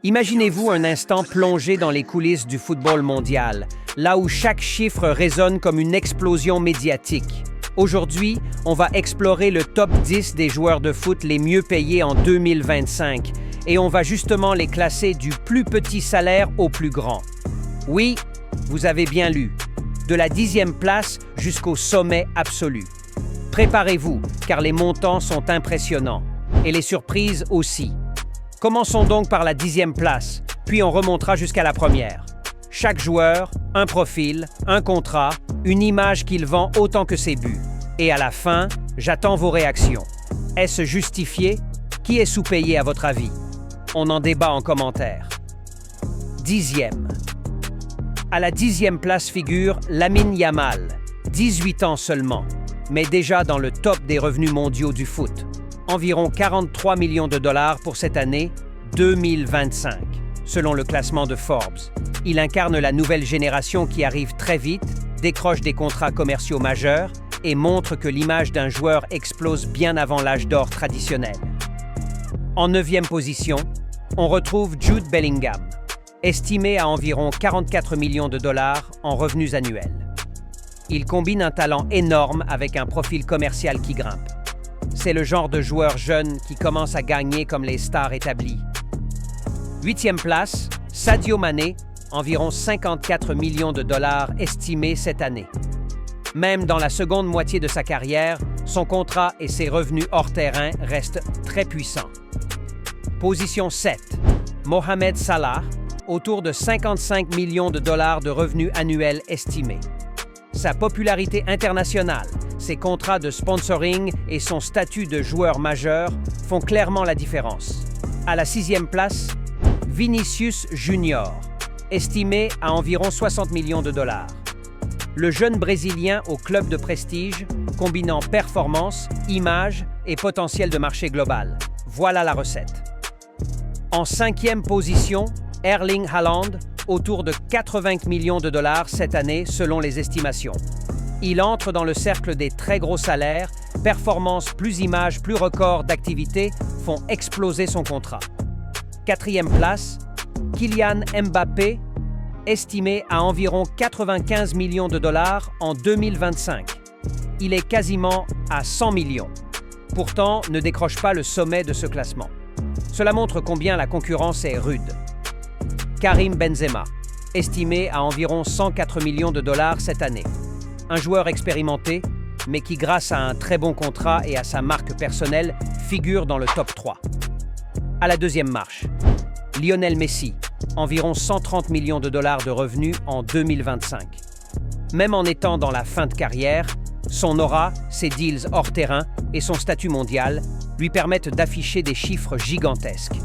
Imaginez-vous un instant plongé dans les coulisses du football mondial, là où chaque chiffre résonne comme une explosion médiatique. Aujourd'hui, on va explorer le top 10 des joueurs de foot les mieux payés en 2025 et on va justement les classer du plus petit salaire au plus grand. Oui, vous avez bien lu, de la 10e place jusqu'au sommet absolu. Préparez-vous, car les montants sont impressionnants, et les surprises aussi. Commençons donc par la 10e place, puis on remontera jusqu'à la première. Chaque joueur, un profil, un contrat, une image qu'il vend autant que ses buts. Et à la fin, j'attends vos réactions. Est-ce justifié? Qui est sous-payé à votre avis? On en débat en commentaire. 10e. À la 10e place figure Lamine Yamal, 18 ans seulement, mais déjà dans le top des revenus mondiaux du foot. Environ 43 millions de dollars pour cette année 2025, selon le classement de Forbes. Il incarne la nouvelle génération qui arrive très vite, décroche des contrats commerciaux majeurs et montre que l'image d'un joueur explose bien avant l'âge d'or traditionnel. En 9e position, on retrouve Jude Bellingham, estimé à environ 44 millions de dollars en revenus annuels. Il combine un talent énorme avec un profil commercial qui grimpe. C'est le genre de joueur jeune qui commence à gagner comme les stars établies. 8e place, Sadio Mané, environ 54 millions de dollars estimés cette année. Même dans la seconde moitié de sa carrière, son contrat et ses revenus hors terrain restent très puissants. Position 7, Mohamed Salah, autour de 55 millions de dollars de revenus annuels estimés. Sa popularité internationale, ses contrats de sponsoring et son statut de joueur majeur font clairement la différence. À la 6e place, Vinicius Junior, estimé à environ 60 millions de dollars. Le jeune Brésilien au club de prestige, combinant performance, image et potentiel de marché global. Voilà la recette. En 5e position, Erling Haaland, autour de 80 millions de dollars cette année selon les estimations. Il entre dans le cercle des très gros salaires, performances plus images plus records d'activité font exploser son contrat. 4e place, Kylian Mbappé, estimé à environ 95 millions de dollars en 2025. Il est quasiment à 100 millions. Pourtant, ne décroche pas le sommet de ce classement. Cela montre combien la concurrence est rude. Karim Benzema, estimé à environ 104 millions de dollars cette année. Un joueur expérimenté, mais qui grâce à un très bon contrat et à sa marque personnelle, figure dans le top 3. À la 2e marche, Lionel Messi, environ 130 millions de dollars de revenus en 2025. Même en étant dans la fin de carrière, son aura, ses deals hors terrain et son statut mondial lui permettent d'afficher des chiffres gigantesques.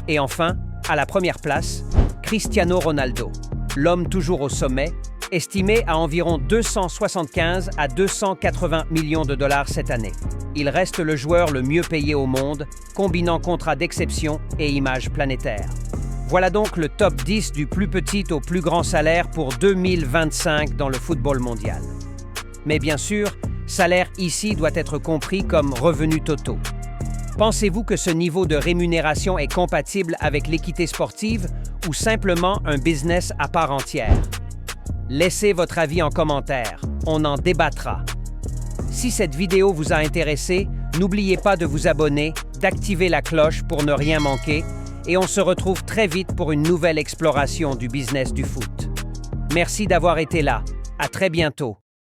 Et enfin, à la première place, Cristiano Ronaldo, l'homme toujours au sommet, estimé à environ 275 à 280 millions de dollars cette année. Il reste le joueur le mieux payé au monde, combinant contrats d'exception et images planétaires. Voilà donc le top 10 du plus petit au plus grand salaire pour 2025 dans le football mondial. Mais bien sûr, salaire ici doit être compris comme revenus totaux. Pensez-vous que ce niveau de rémunération est compatible avec l'équité sportive ou simplement un business à part entière? Laissez votre avis en commentaire, on en débattra. Si cette vidéo vous a intéressé, n'oubliez pas de vous abonner, d'activer la cloche pour ne rien manquer et on se retrouve très vite pour une nouvelle exploration du business du foot. Merci d'avoir été là, à très bientôt.